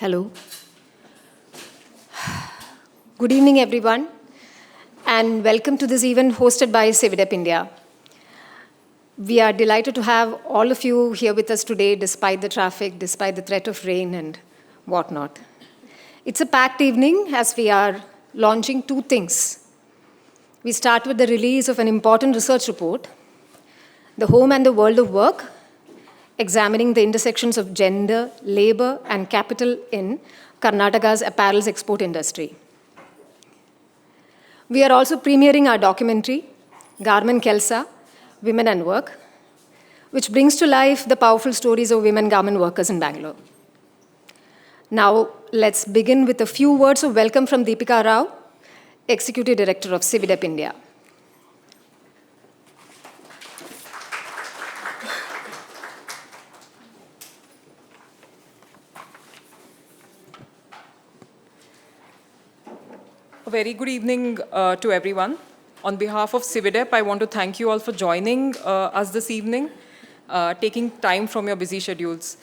Hello. Good evening, everyone, and welcome to this event hosted by Cividep India. We are delighted to have all of you here with us today, despite the traffic, despite the threat of rain and whatnot. It's a packed evening as we are launching two things. We start with the release of an important research report, The Home and the World of Work, examining the intersections of gender, labor, and capital in Karnataka's apparels export industry. We are also premiering our documentary, Garment Kelsa, Women and Work, which brings to life the powerful stories of women garment workers in Bangalore. Now, let's begin with a few words of welcome from Deepika Rao, Executive Director of Cividep India. A very good evening to everyone. On behalf of Cividep, I want to thank you all for joining us this evening, taking time from your busy schedules.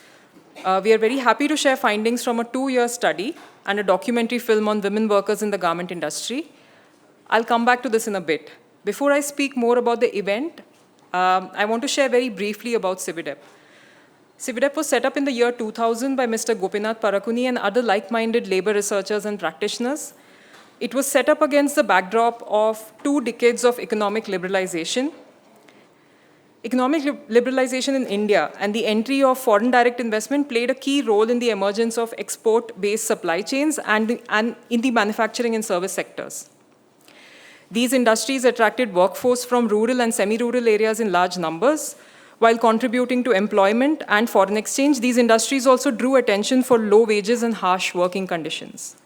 We are very happy to share findings from a 2-year study and a documentary film on women workers in the garment industry. I'll come back to this in a bit. Before I speak more about the event, I want to share very briefly about Cividep. Cividep was set up in the year 2000 by Mr. Gopinath Parakuni and other like-minded labor researchers and practitioners. It was set up against the backdrop of 2 decades of economic liberalization. Economic liberalization in India and the entry of foreign direct investment played a key role in the emergence of export-based supply chains and in the manufacturing and service sectors. These industries attracted workforce from rural and semi-rural areas in large numbers. While contributing to employment and foreign exchange, these industries also drew attention for low wages and harsh working conditions.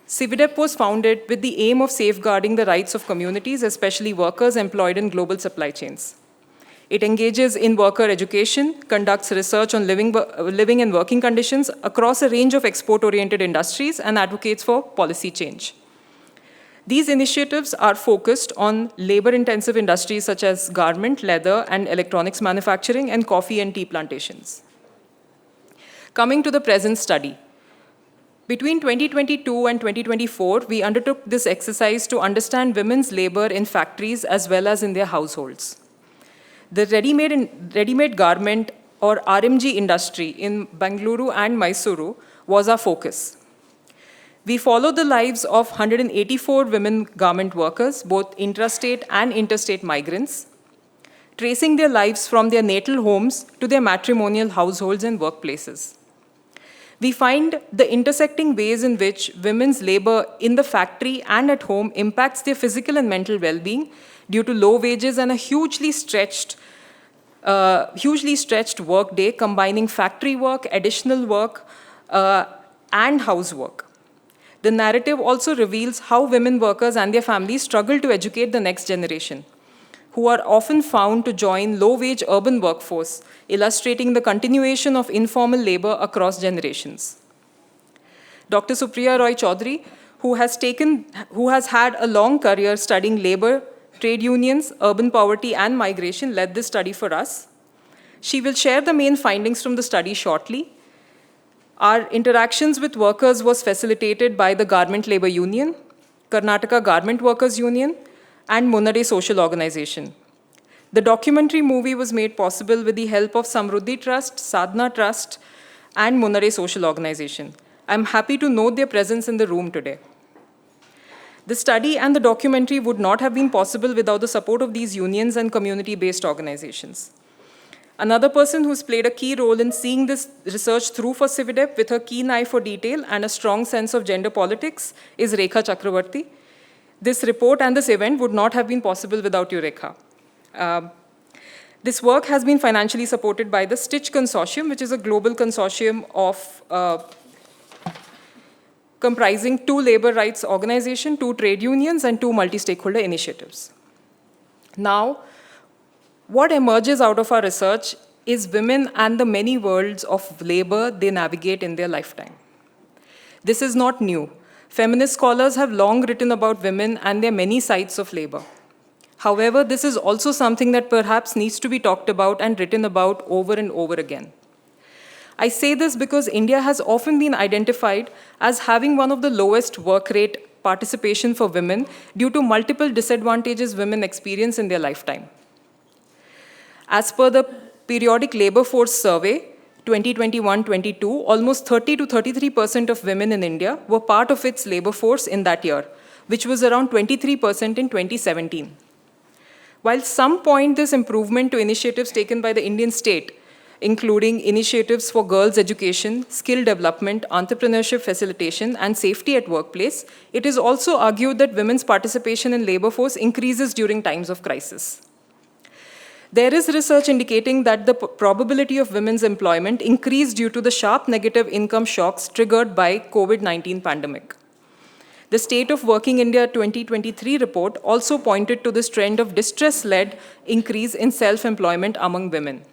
Cividep was founded with the aim of safeguarding the rights of communities, especially workers employed in global supply chains. It engages in worker education, conducts research on living and working conditions across a range of export-oriented industries, and advocates for policy change. These initiatives are focused on labor-intensive industries such as garment, leather, and electronics manufacturing, and coffee and tea plantations. Coming to the present study. Between 2022 and 2024, we undertook this exercise to understand women's labor in factories as well as in their households. The ready-made garment or RMG industry in Bengaluru and Mysuru was our focus. We followed the lives of 184 women garment workers, both intrastate and interstate migrants, tracing their lives from their natal homes to their matrimonial households and workplaces. We find the intersecting ways in which women's labor in the factory and at home impacts their physical and mental well-being due to low wages and a hugely stretched work day, combining factory work, additional work, and housework. The narrative also reveals how women workers and their families struggle to educate the next generation, who are often found to join low-wage urban workforce, illustrating the continuation of informal labor across generations. Dr. Supriya Roy Chaudhary, who has had a long career studying labor, trade unions, urban poverty, and migration, led this study for us. She will share the main findings from the study shortly. Our interactions with workers was facilitated by the Garment Labor Union, Karnataka Garment Workers Union, and Munade Social Organization. The documentary movie was made possible with the help of Samruddhi Trust, Sadhana Trust, and Munade Social Organization. I'm happy to note their presence in the room today. The study and the documentary would not have been possible without the support of these unions and community-based organizations. Another person who's played a key role in seeing this research through for Cividep with her keen eye for detail and a strong sense of gender politics is Rekha Chakravarti. This report and this event would not have been possible without you, Rekha. This work has been financially supported by the STITCH Consortium, which is a global consortium of comprising 2 labor rights organizations, 2 trade unions, and 2 multi-stakeholder initiatives. Now, what emerges out of our research is women and the many worlds of labor they navigate in their lifetime. This is not new. Feminist scholars have long written about women and their many sides of labor. However, this is also something that perhaps needs to be talked about and written about over and over again. I say this because India has often been identified as having one of the lowest work rate participation for women due to multiple disadvantages women experience in their lifetime. As per the Periodic Labor Force Survey 2021-22, almost 30 to 33% of women in India were part of its labor force in that year, which was around 23% in 2017. While some point this improvement to initiatives taken by the Indian state, including initiatives for girls' education, skill development, entrepreneurship facilitation, and safety at workplace, it is also argued that women's participation in labor force increases during times of crisis. There is research indicating that the probability of women's employment increased due to the sharp negative income shocks triggered by COVID-19 pandemic. The State of Working India 2023 report also pointed to this trend of distress-led increase in self-employment among women.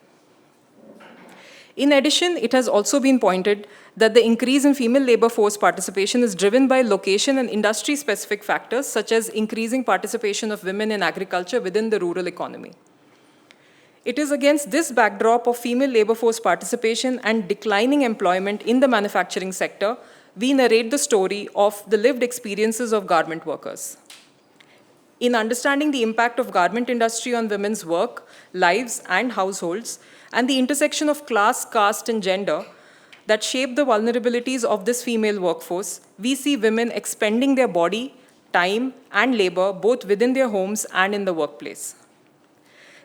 In addition, it has also been pointed that the increase in female labor force participation is driven by location and industry-specific factors, such as increasing participation of women in agriculture within the rural economy. It is against this backdrop of female labor force participation and declining employment in the manufacturing sector, we narrate the story of the lived experiences of garment workers. In understanding the impact of garment industry on women's work, lives, and households, and the intersection of class, caste, and gender that shape the vulnerabilities of this female workforce, we see women expending their body, time, and labor both within their homes and in the workplace.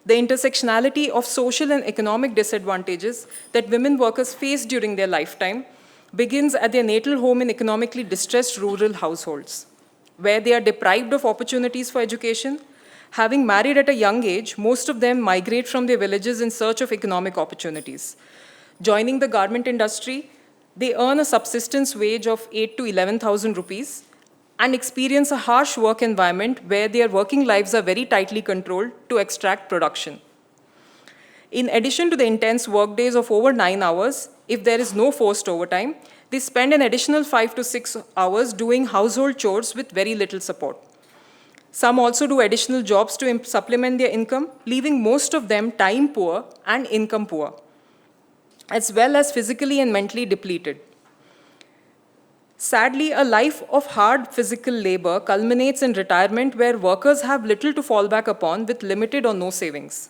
The intersectionality of social and economic disadvantages that women workers face during their lifetime begins at their natal home in economically distressed rural households, where they are deprived of opportunities for education. Having married at a young age, most of them migrate from their villages in search of economic opportunities. Joining the garment industry, they earn a subsistence wage of 8 to 11,000 rupees and experience a harsh work environment where their working lives are very tightly controlled to extract production. In addition to the intense work days of over 9 hours, if there is no forced overtime, they spend an additional 5 to 6 hours doing household chores with very little support. Some also do additional jobs to supplement their income, leaving most of them time poor and income poor, as well as physically and mentally depleted. Sadly, a life of hard physical labor culminates in retirement where workers have little to fall back upon with limited or no savings.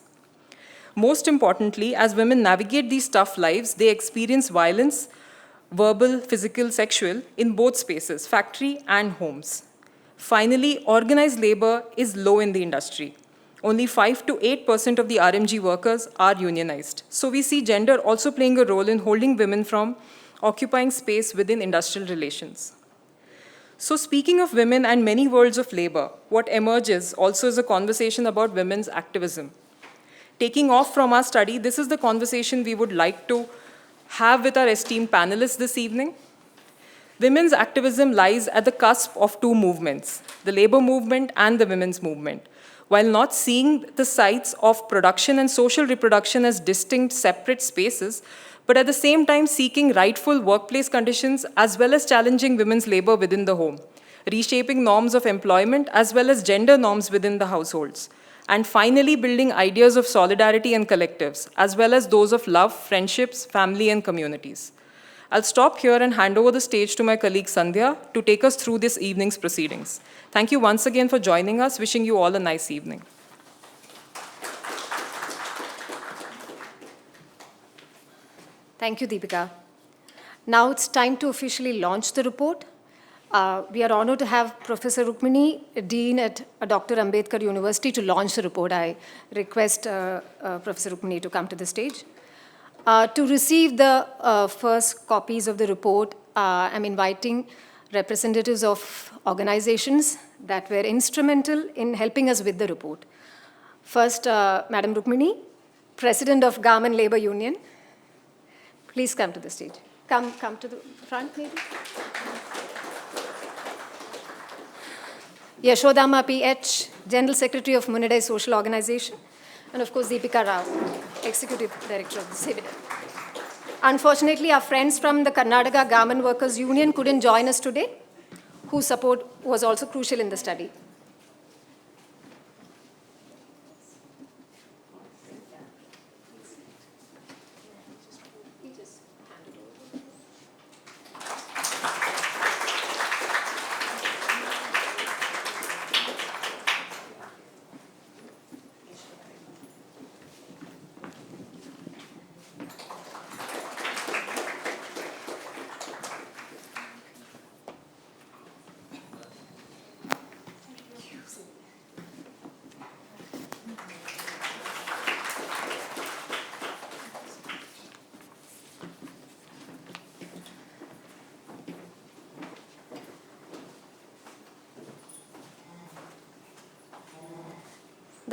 Most importantly, as women navigate these tough lives, they experience violence, verbal, physical, sexual, in both spaces, factory and homes. Finally, organized labor is low in the industry. Only 5 to 8% of the RMG workers are unionized. So we see gender also playing a role in holding women from occupying space within industrial relations. So speaking of women and many worlds of labor, what emerges also is a conversation about women's activism. Taking off from our study, this is the conversation we would like to have with our esteemed panelists this evening. Women's activism lies at the cusp of two movements, the labor movement and the women's movement. While not seeing the sites of production and social reproduction as distinct, separate spaces, but at the same time seeking rightful workplace conditions as well as challenging women's labor within the home, reshaping norms of employment as well as gender norms within the households, and finally building ideas of solidarity and collectives, as well as those of love, friendships, family, and communities. I'll stop here and hand over the stage to my colleague Sandhya to take us through this evening's proceedings. Thank you once again for joining us. Wishing you all a nice evening. Thank you, Deepika. Now it's time to officially launch the report. We are honored to have Professor Rukmini, Dean at Dr. Ambedkar University, to launch the report. I request Professor Rukmini to come to the stage. To receive the first copies of the report, I'm inviting representatives of organizations that were instrumental in helping us with the report. First, Madam Rukmini, President of Garment Labor Union. Please come to the stage. Come to the front, maybe. Yashodama P.H., General Secretary of Munadai Social Organization. And of course, Deepika Rao, Executive Director of Cividep. Unfortunately, our friends from the Karnataka Garment Workers Union couldn't join us today, whose support was also crucial in the study.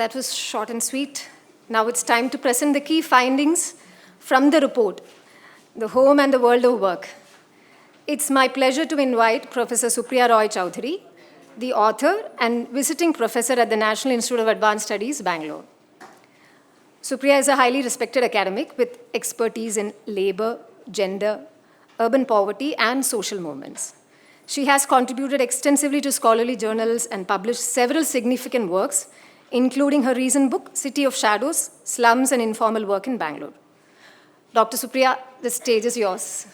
That was short and sweet. Now it's time to present the key findings from the report, The Home and the World of Work. It's my pleasure to invite Professor Supriya Roy Chowdhury, the author and visiting professor at the National Institute of Advanced Studies, Bangalore. Supriya is a highly respected academic with expertise in labor, gender, urban poverty, and social movements. She has contributed extensively to scholarly journals and published several significant works, including her recent book, City of Shadows, Slums and Informal Work in Bangalore. Dr. Supriya, the stage is yours.